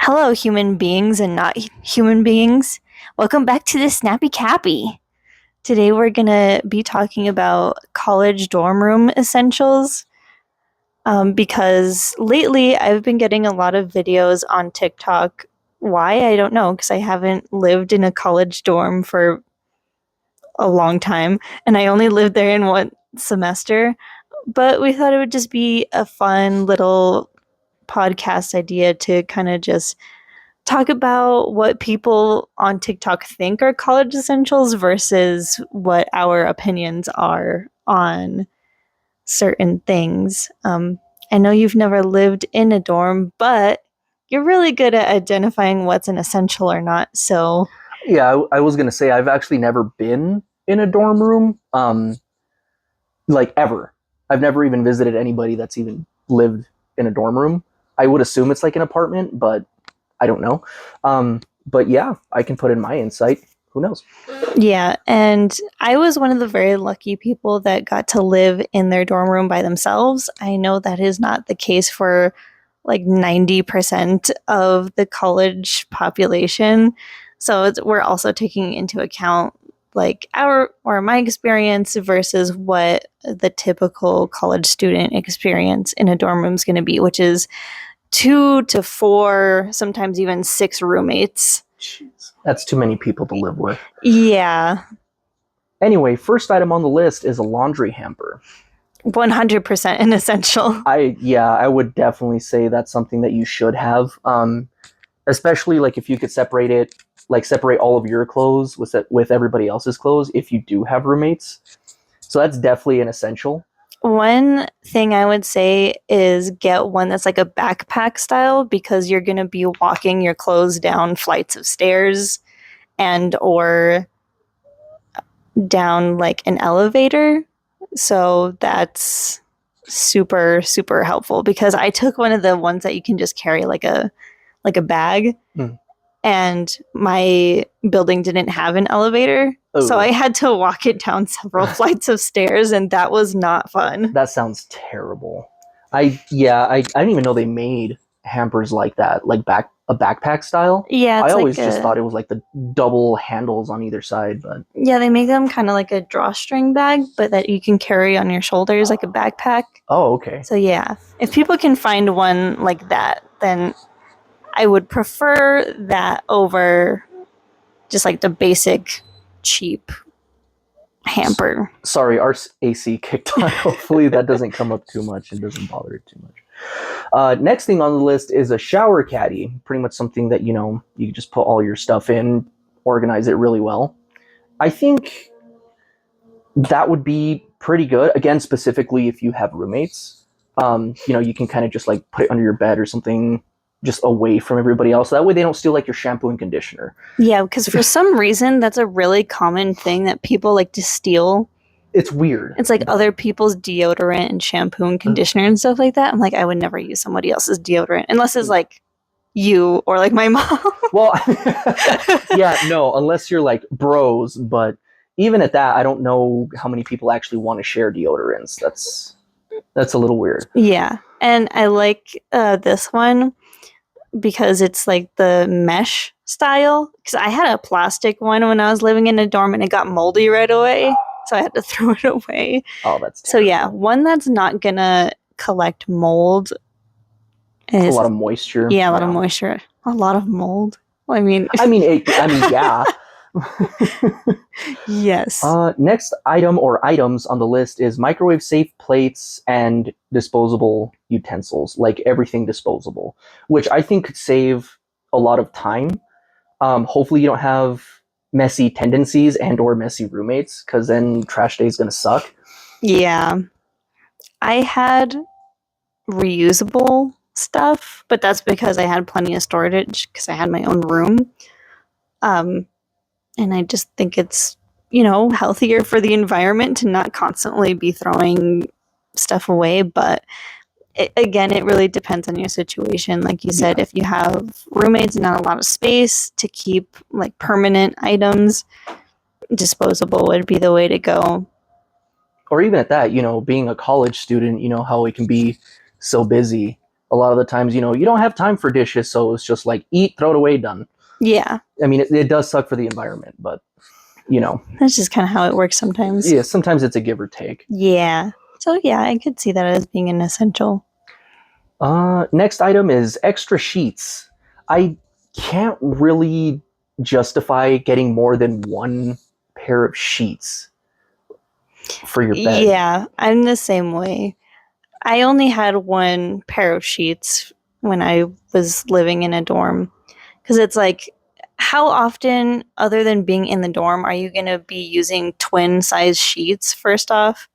Hello, human beings and not human beings. Welcome back to the Snappy Cappy. Today we're going to be talking about college dorm room essentials because lately I've been getting a lot of videos on TikTok. Why? I don't know, because I haven't lived in a college dorm for a long time and I only lived there in one semester. But we thought it would just be a fun little podcast idea to kind of just talk about what people on TikTok think are college essentials versus what our opinions are on certain things. I know you've never lived in a dorm, but you're really good at identifying what's an essential or not. So, Yeah, I was gonna say I've actually never been in a dorm room, like ever. I've never even visited anybody that's even lived in a dorm room. I would assume it's like an apartment, but I don't know. But yeah, I can put in my insight. Who knows? yeah, and I was one of the very lucky people that got to live in their dorm room by themselves. I know that is not the case for like 90% of the college population. So we're also taking into account like our or my experience versus what the typical college student experience in a dorm room is going to be, which is 2 to 4, sometimes even 6 roommates. Jeez, that's too many people to live with. Yeah, Anyway, first item on the list is a laundry hamper. 100% an essential. I would definitely say that's something that you should have. Especially like if you could separate it, like separate all of your clothes with everybody else's clothes if you do have roommates. So that's definitely an essential. One thing I would say is get one that's like a backpack style because you're going to be walking your clothes down flights of stairs and or down like an elevator. So that's super helpful because I took one of the ones that you can just carry like a bag. Mm. And my building didn't have an elevator. Oh. So I had to walk it down several flights of stairs, and that was not fun. That sounds terrible. I didn't even know they made hampers like that, like a backpack style. Yeah, I it's always like just thought it was like the double handles on either side, but yeah, they make them kind of like a drawstring bag, but that you can carry on your shoulders like a backpack. oh, okay. So yeah, if people can find one like that, then I would prefer that over just like the basic cheap hamper. Sorry, our AC kicked on. Hopefully that doesn't come up too much and doesn't bother it too much. Next thing on the list is a shower caddy. Pretty much something that, you just put all your stuff in, organize it really well. I think that would be pretty good. Again, specifically if you have roommates. You can kind of just like put it under your bed or something just away from everybody else. That way they don't steal like your shampoo and conditioner. Yeah, because for some reason that's a really common thing that people like to steal. It's weird. It's like other people's deodorant and shampoo and conditioner and stuff like that. I'm like, I would never use somebody else's deodorant unless it's like you or like my mom. Well, yeah, no, unless you're like bros, but even at that, I don't know how many people actually want to share deodorants. That's a little weird. Yeah, and I like this one because it's like the mesh style. Because I had a plastic one when I was living in a dorm and it got moldy right away, so I had to throw it away. Oh, that's terrible. So yeah, one that's not gonna collect mold. A lot of moisture. Yeah, a lot of moisture. A lot of mold. Well, yeah. Yes. Next item or items on the list is microwave safe plates and disposable utensils, like everything disposable, which I think could save a lot of time. Hopefully you don't have messy tendencies and or messy roommates, because then trash day is going to suck. Yeah. I had reusable stuff, but that's because I had plenty of storage because I had my own room. And I just think it's, healthier for the environment to not constantly be throwing stuff away. But again, it really depends on your situation. Like you said, if you have roommates and not a lot of space to keep like permanent items, disposable would be the way to go. Or even at that, being a college student, how it can be so busy. A lot of the times, you know, you don't have time for dishes, so it's just like eat, throw it away, done. Yeah. I mean, it does suck for the environment, but you know, That's just kind of how it works sometimes. yeah, sometimes it's a give or take. Yeah. So yeah, I could see that as being an essential. Next item is extra sheets. I can't really justify getting more than one pair of sheets for your bed. Yeah, I'm the same way. I only had one pair of sheets when I was living in a dorm because it's like, how often, other than being in the dorm, are you going to be using twin size sheets, first off?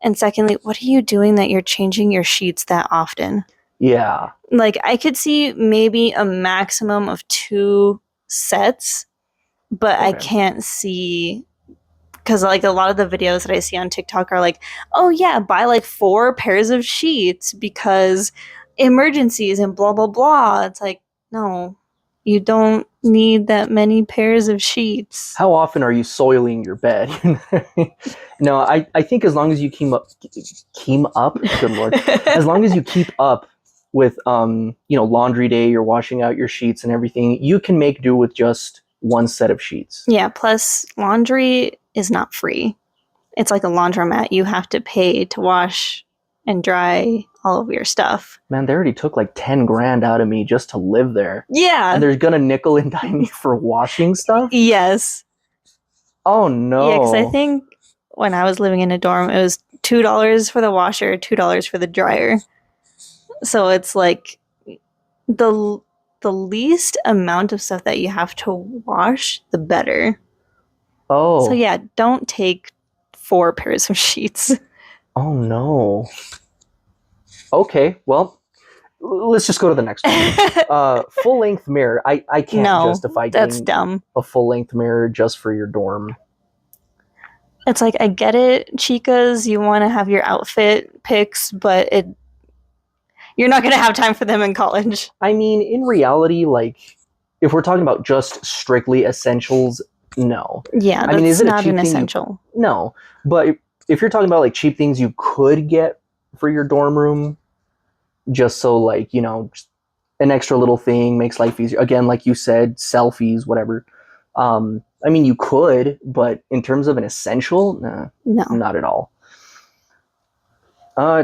And secondly, what are you doing that you're changing your sheets that often? Yeah. Like, I could see maybe a maximum of 2 sets, but I Okay. can't see, because like a lot of the videos that I see on TikTok are like, oh yeah, buy like 4 pairs of sheets because emergencies and blah blah blah. It's like, no, you don't need that many pairs of sheets. How often are you soiling your bed? No, I think as long as you keep up, good lord, as long as you keep up with you know, laundry day, you're washing out your sheets and everything, you can make do with just one set of sheets. Yeah, plus laundry is not free. It's like a laundromat. You have to pay to wash and dry all of your stuff. Man, they already took like 10 grand out of me just to live there. Yeah. And they're gonna nickel and dime me for washing stuff? Yes. Oh no. Yeah, because I think when I was living in a dorm, it was $2 for the washer, $2 for the dryer. So it's like the the least amount of stuff that you have to wash, the better. Oh. So yeah, don't take 4 pairs of sheets. Oh no. Okay, well, let's just go to the next one. Full length mirror. I can't No, justify that's getting dumb. a full length mirror just for your dorm. It's like, I get it, chicas, you want to have your outfit pics, but you're not going to have time for them in college. I mean, in reality, like, if we're talking about just strictly essentials, no. Yeah, that's I mean, is it a not cheap an thing essential. No. But if you're talking about like cheap things you could get for your dorm room, just so like, you know, just an extra little thing makes life easier. Again, like you said, selfies, whatever. I mean, you could, but in terms of an essential, nah, No. not at all.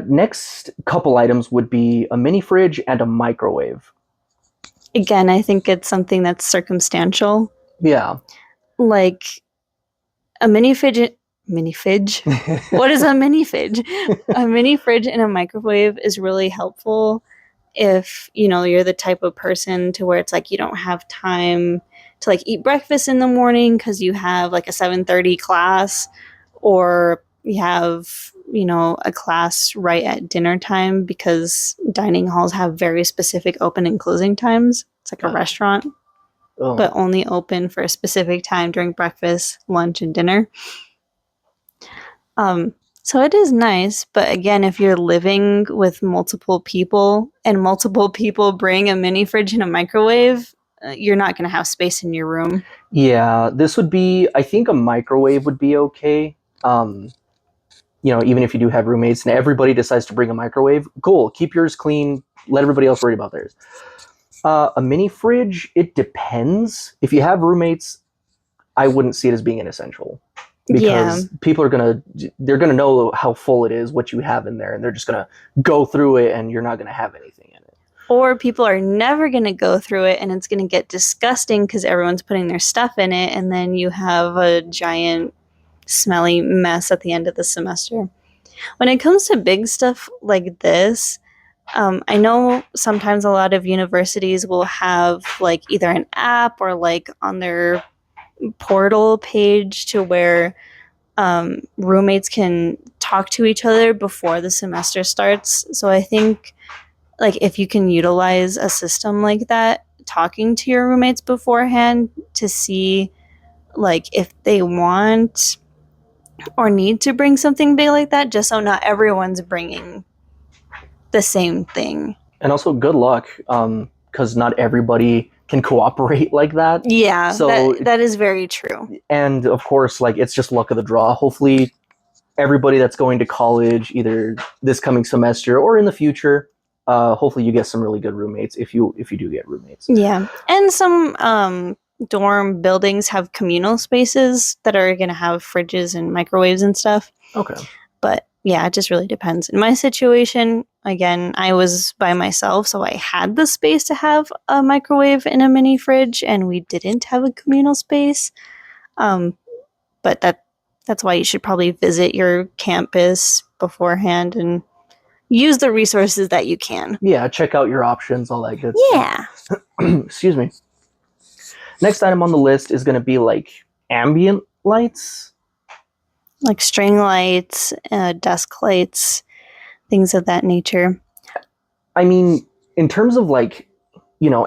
Next couple items would be a mini fridge and a microwave. Again, I think it's something that's circumstantial. Yeah. Like a mini fridge. Mini fridge? What is a mini fridge? A mini fridge and a microwave is really helpful if, you know, you're the type of person to where it's like you don't have time to like eat breakfast in the morning because you have like a 7:30 class, or you have, you know, a class right at dinner time, because dining halls have very specific open and closing times. It's like a restaurant, but only open for a specific time during breakfast, lunch, and dinner. So it is nice, but again, if you're living with multiple people and multiple people bring a mini fridge and a microwave, you're not going to have space in your room. Yeah, this would be, I think a microwave would be okay. You know, even if you do have roommates and everybody decides to bring a microwave, cool, keep yours clean, let everybody else worry about theirs. A mini fridge, it depends. If you have roommates, I wouldn't see it as being an essential. Because people are they're gonna know how full it is, what you have in there, and they're just gonna go through it, and you're not gonna have anything in it. Or people are never gonna go through it, and it's gonna get disgusting because everyone's putting their stuff in it, and then you have a giant smelly mess at the end of the semester. When it comes to big stuff like this, I know sometimes a lot of universities will have like either an app or like on their portal page to where roommates can talk to each other before the semester starts. So I think like if you can utilize a system like that, talking to your roommates beforehand to see like if they want or need to bring something big like that, just so not everyone's bringing the same thing. And also, good luck, because not everybody can cooperate like that. Yeah, so that is very true. And of course, like, it's just luck of the draw. Hopefully, everybody that's going to college, either this coming semester or in the future, hopefully you get some really good roommates if you do get roommates. Yeah. And some dorm buildings have communal spaces that are going to have fridges and microwaves and stuff. Okay. But yeah, it just really depends. In my situation, again, I was by myself, so I had the space to have a microwave and a mini fridge, and we didn't have a communal space. But that's why you should probably visit your campus beforehand and use the resources that you can. Yeah, check out your options, all that good Yeah. stuff. Excuse me. Next item on the list is going to be like ambient lights. Like string lights, desk lights, things of that nature. I mean, in terms of like,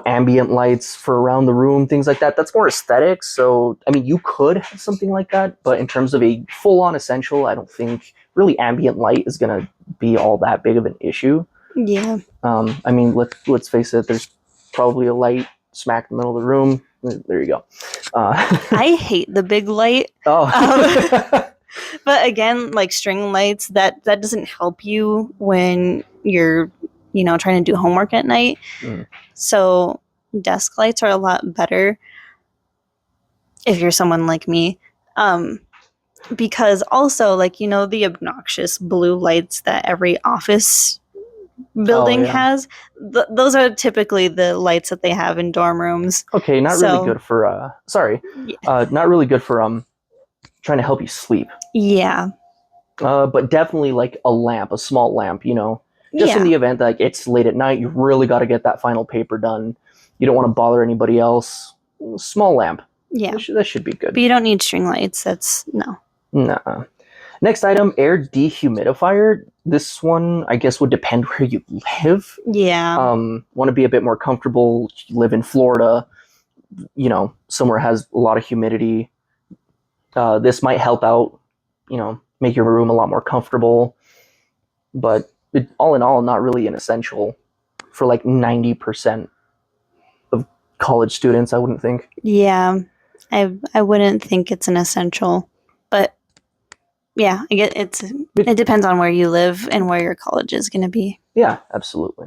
ambient lights for around the room, things like that, that's more aesthetics. So, I mean, you could have something like that, but in terms of a full-on essential, I don't think really ambient light is going to be all that big of an issue. Yeah. I mean, let's face it, there's probably a light smack in the middle of the room. There you go. I hate the big light. Oh. But again, like string lights, that doesn't help you when you're, trying to do homework at night. Mm. So desk lights are a lot better if you're someone like me. Because also, like, the obnoxious blue lights that every office building has, those are typically the lights that they have in dorm rooms. Okay, not really good for not really good for trying to help you sleep. Yeah. But definitely like a small lamp, just in the event that like, it's late at night, you really got to get that final paper done. You don't want to bother anybody else. Small lamp. Yeah. That should be good. But you don't need string lights. No. Nah. Next item, air dehumidifier. This one, I guess, would depend where you live. Yeah. Want to be a bit more comfortable. You live in Florida, somewhere has a lot of humidity. This might help out, make your room a lot more comfortable. But all in all, not really an essential for like 90% of college students, I wouldn't think. Yeah. I wouldn't think it's an essential. But yeah, I get it depends on where you live and where your college is going to be. Yeah, absolutely.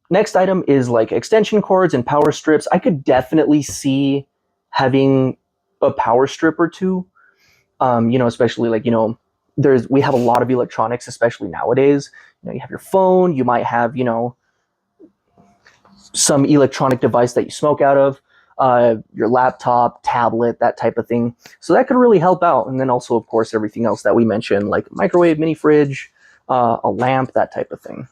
Next item is like extension cords and power strips. I could definitely see having a power strip or two. Especially like, we have a lot of electronics, especially nowadays. You have your phone, you might have, some electronic device that you smoke out of, your laptop, tablet, that type of thing. So that could really help out. And then also, of course, everything else that we mentioned, like microwave, mini fridge, a lamp, that type of thing.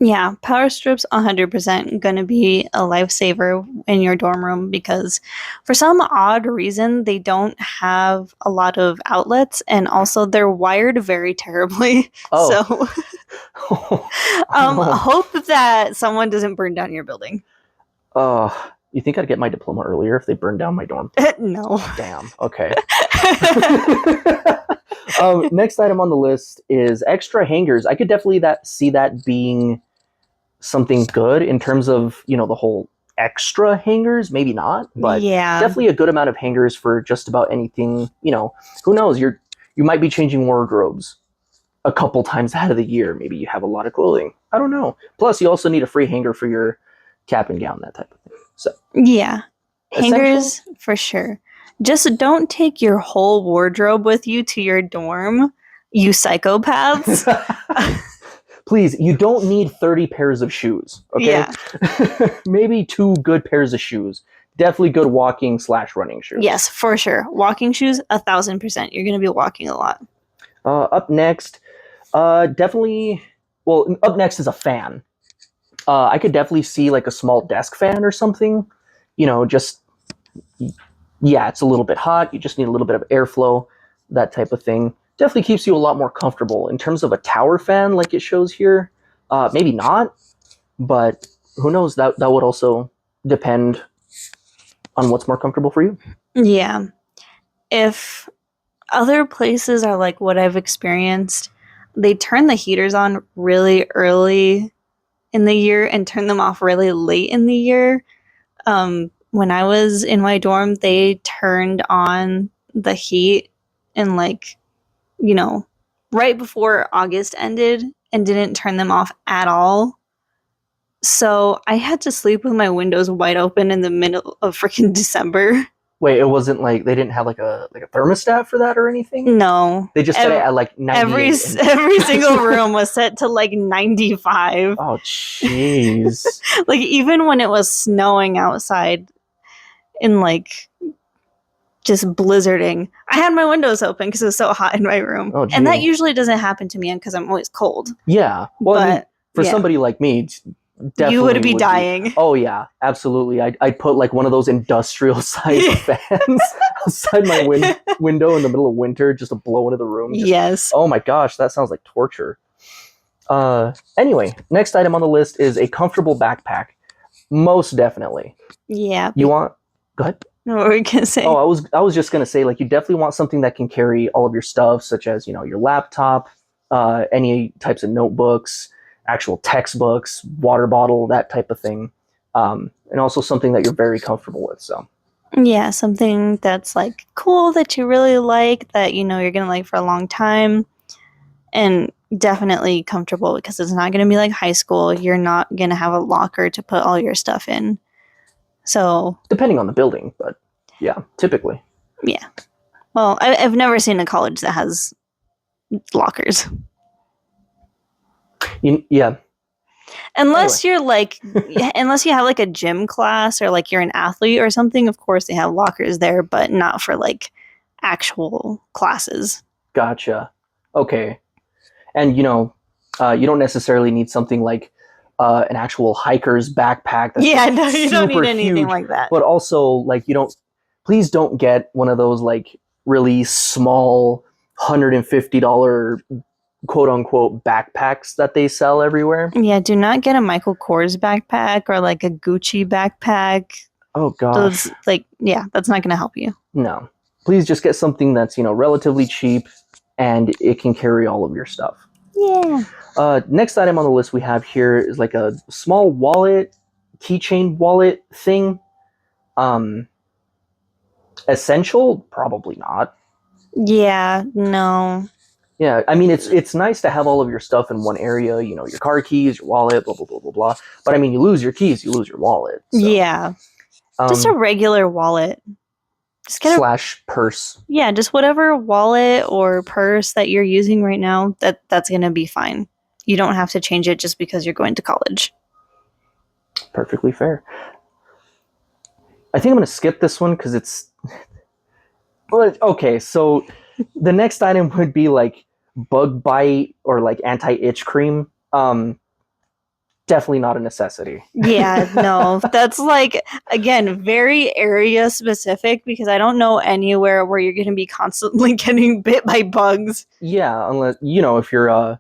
Yeah, power strips 100% going to be a lifesaver in your dorm room because for some odd reason they don't have a lot of outlets and also they're wired very terribly. Oh. So hope that someone doesn't burn down your building. You think I'd get my diploma earlier if they burned down my dorm? No. Damn. Okay. Next item on the list is extra hangers. I could definitely see that being something good in terms of, the whole extra hangers. Maybe not, but definitely a good amount of hangers for just about anything. Who knows? You might be changing wardrobes a couple times out of the year. Maybe you have a lot of clothing. I don't know. Plus, you also need a free hanger for your cap and gown, that type of thing. So yeah, hangers for sure. Just don't take your whole wardrobe with you to your dorm, you psychopaths. Please, you don't need 30 pairs of shoes, okay? Yeah. Maybe 2 good pairs of shoes. Definitely good walking/running shoes. Yes, for sure. Walking shoes, 1,000%. You're going to be walking a lot. Up next, up next is a fan. I could definitely see like a small desk fan or something. It's a little bit hot. You just need a little bit of airflow, that type of thing. Definitely keeps you a lot more comfortable. In terms of a tower fan, like it shows here, maybe not, but who knows? That would also depend on what's more comfortable for you. Yeah. If other places are like what I've experienced, they turn the heaters on really early in the year and turn them off really late in the year. When I was in my dorm, they turned on the heat in right before August ended and didn't turn them off at all. So I had to sleep with my windows wide open in the middle of freaking December. Wait, it wasn't like they didn't have like a thermostat for that or anything? No. They just set it at like 98. Every single room was set to like 95. Oh, jeez. Like even when it was snowing outside and like just blizzarding, I had my windows open because it was so hot in my room. Oh, and that gee. usually doesn't happen to me because I'm always cold. Yeah. Well, I mean, But for yeah. somebody like me, definitely You would be dying. Oh yeah, absolutely. I'd put like one of those industrial sized fans outside my window in the middle of winter just to blow into the room. Yes. Oh my gosh, that sounds like torture. Anyway, next item on the list is a comfortable backpack. Most definitely. Yeah. You want? Go ahead. What were we gonna say? Oh, I was just gonna say, like, you definitely want something that can carry all of your stuff, such as, you know, your laptop, any types of notebooks, actual textbooks, water bottle, that type of thing, and also something that you're very comfortable with. So yeah, something that's like cool that you really like, that you know you're gonna like for a long time, and definitely comfortable because it's not gonna be like high school. You're not gonna have a locker to put all your stuff in. So depending on the building, but yeah, typically. yeah. Well, I've never seen a college that has lockers. Yeah. Unless you're like, unless you have like a gym class or like you're an athlete or something, of course they have lockers there, but not for like actual classes. Gotcha. Okay. And you know, you don't necessarily need something like an actual hiker's backpack. That's Yeah, no, you don't super need anything huge, like that. but also like please don't get one of those like really small $150 quote unquote backpacks that they sell everywhere. Yeah, do not get a Michael Kors backpack or like a Gucci backpack. Oh gosh. Those, like, yeah, that's not going to help you. No. Please just get something that's, you know, relatively cheap and it can carry all of your stuff. Yeah. Next item on the list we have here is like a small wallet, keychain wallet thing. Essential? Probably not. Yeah, no. Yeah, I mean it's nice to have all of your stuff in one area, you know, your car keys, your wallet, blah blah blah blah blah. But I mean, you lose your keys, you lose your wallet. So, yeah. Just a regular wallet. Just get / purse. Yeah, just whatever wallet or purse that you're using right now, that's going to be fine. You don't have to change it just because you're going to college. Perfectly fair. I think I'm going to skip this one because it's... Well, okay, so the next item would be like bug bite or like anti-itch cream. Definitely not a necessity. Yeah, no. That's like, again, very area specific because I don't know anywhere where you're going to be constantly getting bit by bugs. Yeah, unless, you know, if you're...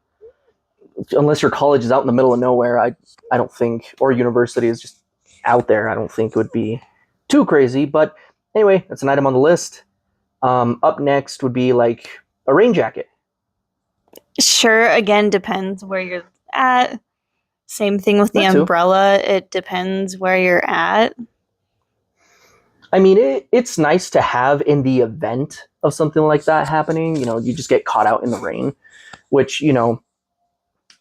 unless your college is out in the middle of nowhere, I don't think, or university is just out there, I don't think it would be too crazy. But anyway, that's an item on the list. Up next would be like a rain jacket. Sure, again, depends where you're at. Same thing with the umbrella. It depends where you're at. I mean, it's nice to have in the event of something like that happening. You know, you just get caught out in the rain, which, you know,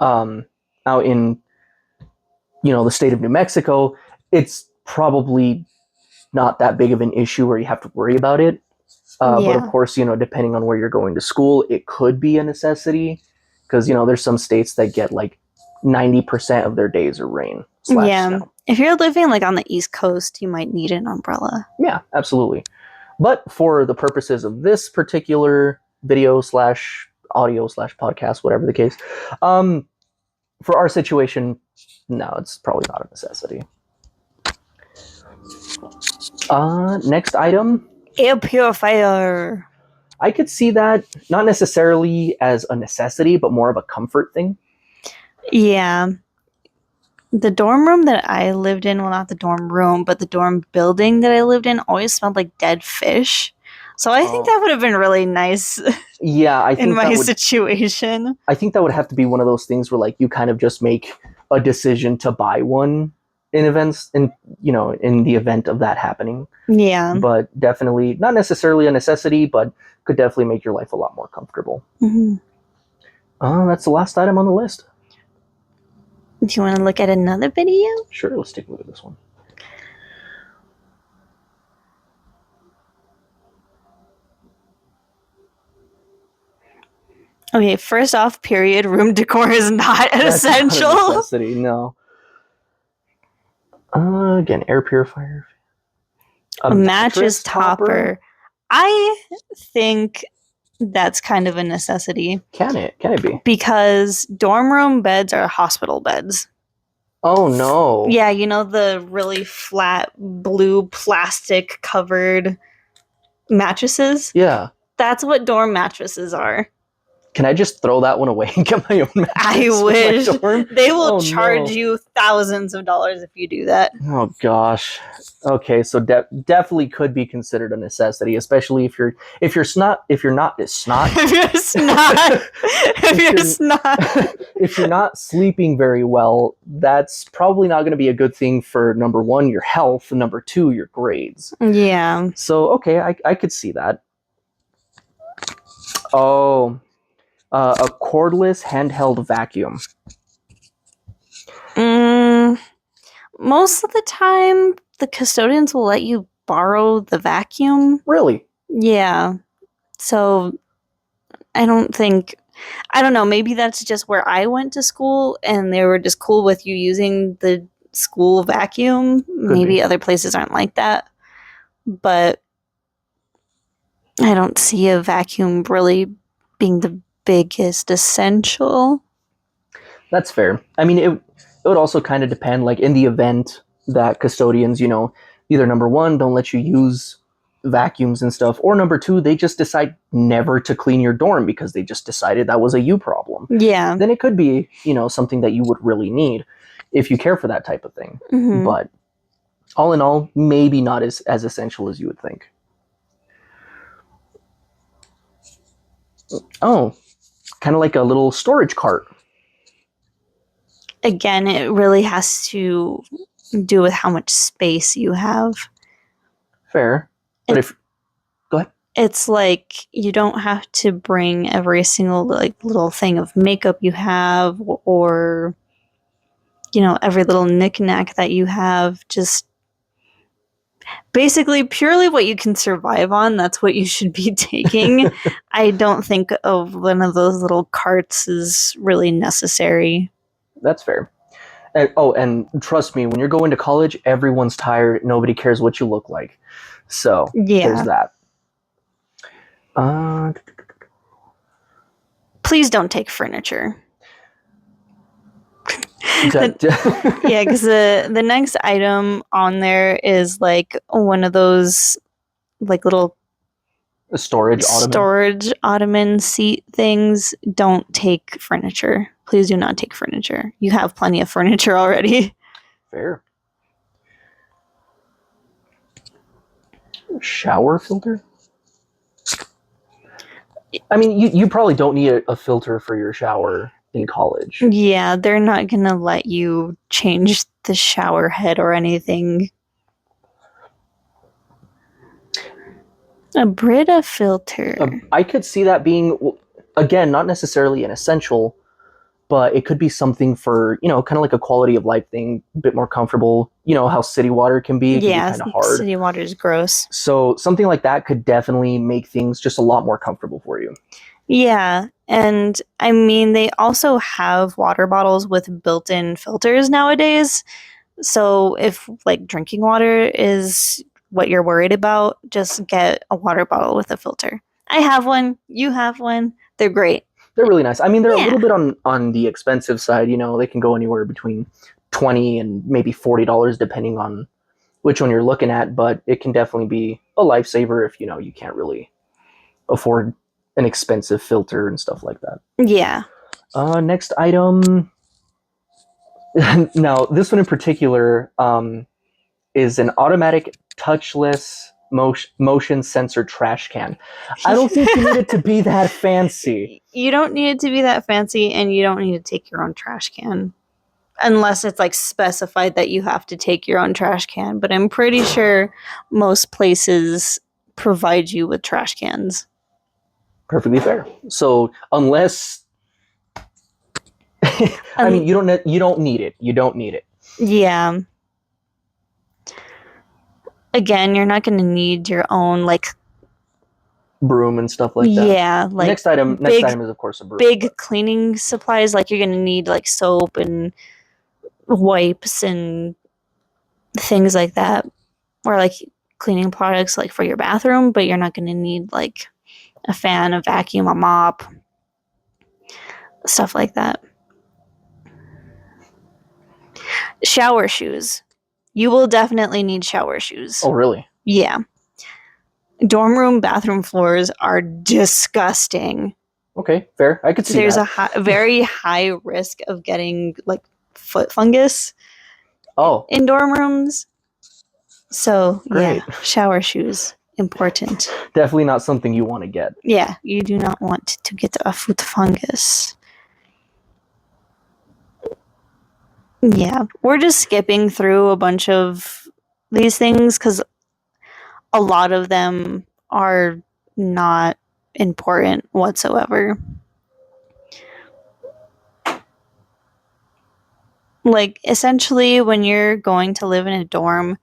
out in, you know, the state of New Mexico, it's probably not that big of an issue where you have to worry about it. But of course, you know, depending on where you're going to school, it could be a necessity because, you know, there's some states that get like 90% of their days are rain / snow. If you're living like on the East Coast, you might need an umbrella. Yeah, absolutely. But for the purposes of this particular video / audio / podcast, whatever the case, for our situation, no, it's probably not a necessity. Next item. Air purifier. I could see that not necessarily as a necessity, but more of a comfort thing. Yeah. The dorm room that I lived in, well, not the dorm room, but the dorm building that I lived in always smelled like dead fish. So I think that would have been really nice. Yeah, I think in my situation. I think that would have to be one of those things where like you kind of just make a decision to buy one in the event of that happening. Yeah. But definitely not necessarily a necessity, but could definitely make your life a lot more comfortable. Mm-hmm. That's the last item on the list. Do you want to look at another video? Sure, let's take a look at this one. Okay, first off, period, room decor is not an That's essential. not a necessity, no. Again, air purifier. A mattress topper. I think that's kind of a necessity. Can it? Can it be? Because dorm room beds are hospital beds. Oh no. Yeah, you know the really flat blue plastic covered mattresses? Yeah. That's what dorm mattresses are. Can I just throw that one away and get my own mattress? I wish. They will charge no. you thousands of dollars if you do that. Oh gosh. Okay, so definitely could be considered a necessity, especially if you're not if you're snot if you're not sleeping very well, that's probably not going to be a good thing for number one, your health, and number two, your grades. Yeah. So okay, I could see that. Oh, a cordless handheld vacuum. Most of the time, the custodians will let you borrow the vacuum. Really? Yeah. So I don't know, maybe that's just where I went to school and they were just cool with you using the school vacuum. Maybe other places aren't like that. But I don't see a vacuum really being the biggest essential. That's fair. I mean, it would also kind of depend, like in the event that custodians, either number one, don't let you use vacuums and stuff, or number two, they just decide never to clean your dorm because they just decided that was a you problem. Yeah. Then it could be, something that you would really need if you care for that type of thing. Mm-hmm. But all in all, maybe not as essential as you would think. Oh, kind of like a little storage cart. Again, it really has to do with how much space you have. Fair. But go ahead. It's like you don't have to bring every single little thing of makeup you have or every little knickknack that you have. Just basically purely what you can survive on, that's what you should be taking. I don't think of one of those little carts is really necessary. That's fair. And trust me, when you're going to college, everyone's tired. Nobody cares what you look like. So there's that. Please don't take furniture. Yeah, because the next item on there is like one of those like little storage ottoman seat things. Don't take furniture. Please do not take furniture. You have plenty of furniture already. Fair. Shower filter? I mean, you probably don't need a filter for your shower in college. Yeah, they're not going to let you change the shower head or anything. A Brita filter. I could see that being, again, not necessarily an essential, but it could be something for, kind of like a quality of life thing, a bit more comfortable. You know how city water can be? It can be kind of hard. City water is gross. So something like that could definitely make things just a lot more comfortable for you. Yeah, and I mean, they also have water bottles with built-in filters nowadays. So if like drinking water is what you're worried about, just get a water bottle with a filter. I have one. You have one. They're great. They're really nice. I mean, they're a little bit on the expensive side. They can go anywhere between $20 and maybe $40 depending on which one you're looking at. But it can definitely be a lifesaver if you can't really afford an expensive filter and stuff like that. Yeah. Next item. Now, this one in particular is an automatic touchless motion sensor trash can. I don't think you need it to be that fancy. You don't need it to be that fancy, and you don't need to take your own trash can. Unless it's like specified that you have to take your own trash can. But I'm pretty sure most places provide you with trash cans. Perfectly fair. So unless I mean, you don't need it. You don't need it. Yeah. Again, you're not going to need your own like broom and stuff like that. Yeah, like next item is of course a broom. Big cleaning supplies, like you're going to need like soap and wipes and things like that, or like cleaning products like for your bathroom, but you're not going to need like a fan, a vacuum, a mop, stuff like that. Shower shoes. You will definitely need shower shoes. Oh, really? Yeah. Dorm room bathroom floors are disgusting. Okay, fair. I could see There's that. a very high risk of getting like foot fungus in dorm rooms. So, great. Yeah, shower shoes, important. Definitely not something you want to get. Yeah, you do not want to get a foot fungus. Yeah, we're just skipping through a bunch of these things because a lot of them are not important whatsoever. Like, essentially, when you're going to live in a dorm,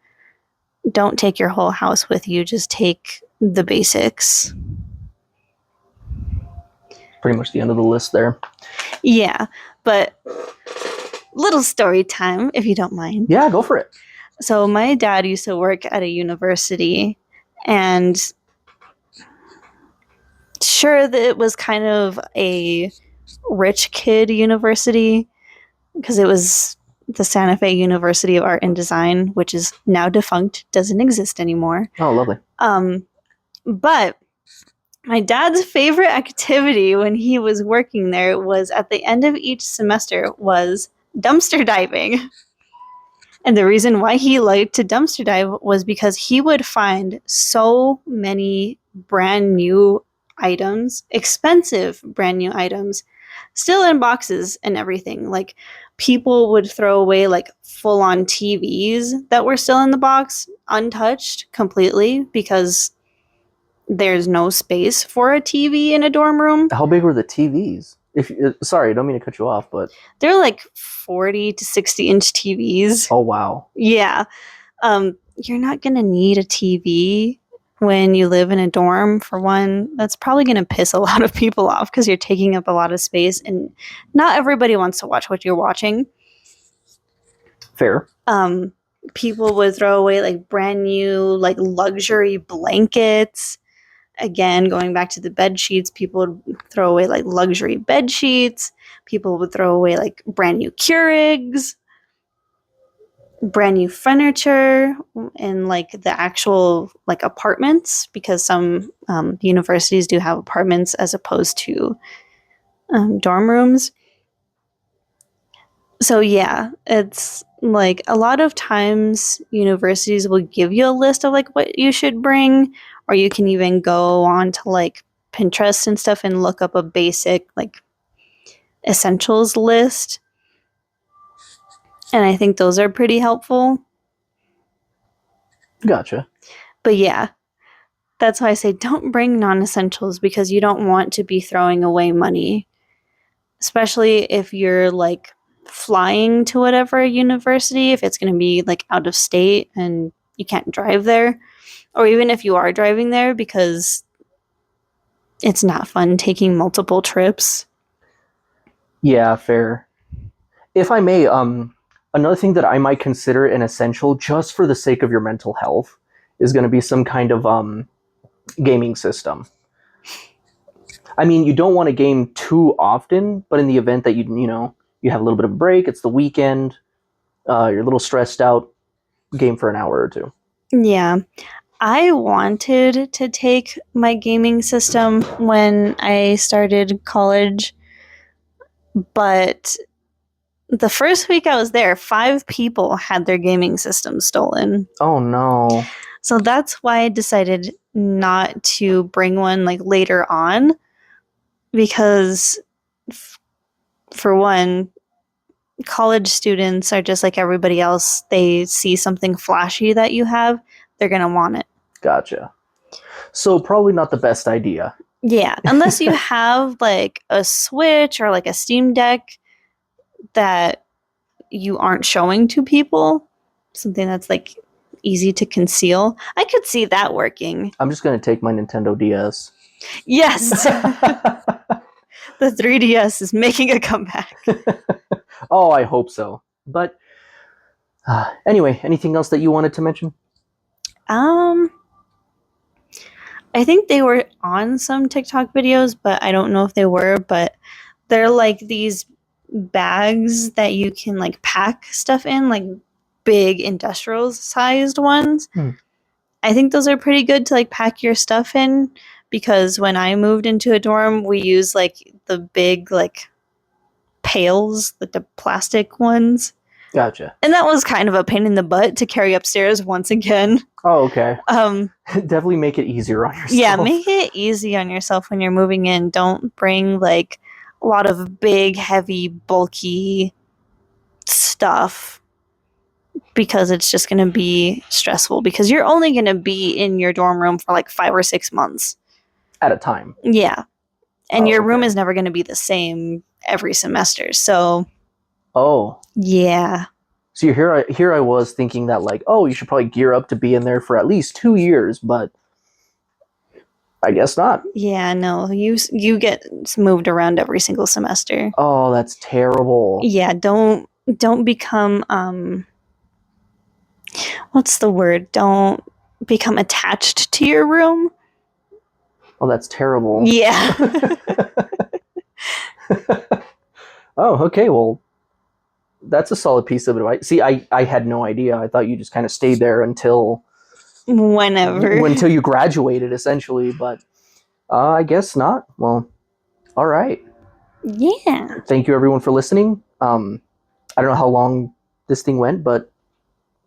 don't take your whole house with you, just take the basics. Pretty much the end of the list there. Yeah, but little story time, if you don't mind. Yeah, go for it. So my dad used to work at a university, and sure that it was kind of a rich kid university because it was the Santa Fe University of Art and Design, which is now defunct, doesn't exist anymore. Oh, lovely. But my dad's favorite activity when he was working there was at the end of each semester was dumpster diving. And the reason why he liked to dumpster dive was because he would find so many brand new items, expensive brand new items, still in boxes and everything. Like people would throw away like full on TVs that were still in the box, untouched completely because there's no space for a TV in a dorm room. How big were the TVs? Sorry, I don't mean to cut you off, but they're like 40 to 60 inch TVs. Oh, wow. Yeah. You're not going to need a TV when you live in a dorm, for one. That's probably going to piss a lot of people off because you're taking up a lot of space and not everybody wants to watch what you're watching. Fair. People would throw away like brand new like luxury blankets. Again, going back to the bed sheets, people would throw away like luxury bed sheets. People would throw away like brand new Keurigs, brand new furniture, and like the actual like apartments, because some universities do have apartments as opposed to dorm rooms. So yeah, it's like a lot of times universities will give you a list of like what you should bring, or you can even go on to like Pinterest and stuff and look up a basic like essentials list. And I think those are pretty helpful. Gotcha. But yeah, that's why I say don't bring non-essentials, because you don't want to be throwing away money, especially if you're like flying to whatever university, if it's going to be like out of state and you can't drive there, or even if you are driving there, because it's not fun taking multiple trips. Yeah, fair. If I may, another thing that I might consider an essential just for the sake of your mental health is going to be some kind of gaming system. I mean, you don't want to game too often, but in the event that you have a little bit of a break, it's the weekend, you're a little stressed out, game for an hour or two. Yeah. I wanted to take my gaming system when I started college, but the first week I was there, 5 people had their gaming system stolen. Oh no. So that's why I decided not to bring one like later on, because for one, college students are just like everybody else. They see something flashy that you have, they're going to want it. Gotcha. So probably not the best idea. Yeah, unless you have like a Switch or like a Steam Deck, that you aren't showing to people, something that's like easy to conceal. I could see that working. I'm just gonna take my Nintendo DS. Yes, the 3DS is making a comeback. Oh, I hope so. But anyway, anything else that you wanted to mention? I think they were on some TikTok videos, but I don't know if they were. But they're like these bags that you can like pack stuff in, like big industrial sized ones. I think those are pretty good to like pack your stuff in, because when I moved into a dorm, we use like the big like pails, like the plastic ones. Gotcha. And that was kind of a pain in the butt to carry upstairs once again. Oh, okay. Definitely make it easier on yourself. Yeah, make it easy on yourself when you're moving in. Don't bring like a lot of big, heavy, bulky stuff, because it's just going to be stressful, because you're only going to be in your dorm room for like 5 or 6 months At a time. Yeah. And Oh, your room okay. is never going to be the same every semester. So, Oh. yeah. So here I was thinking that like, oh, you should probably gear up to be in there for at least 2 years, but I guess not. Yeah, no. You get moved around every single semester. Oh, that's terrible. Yeah, don't become what's the word? Don't become attached to your room. Oh, that's terrible. Yeah. Oh, okay. Well, that's a solid piece of advice. See, I had no idea. I thought you just kind of stayed there until Whenever. you graduated, essentially. But I guess not. Well, all right. Yeah. Thank you, everyone, for listening. I don't know how long this thing went, but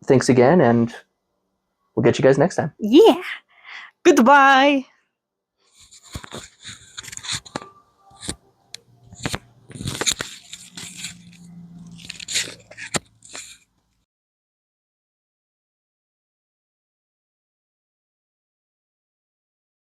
thanks again, and we'll get you guys next time. Yeah. Goodbye.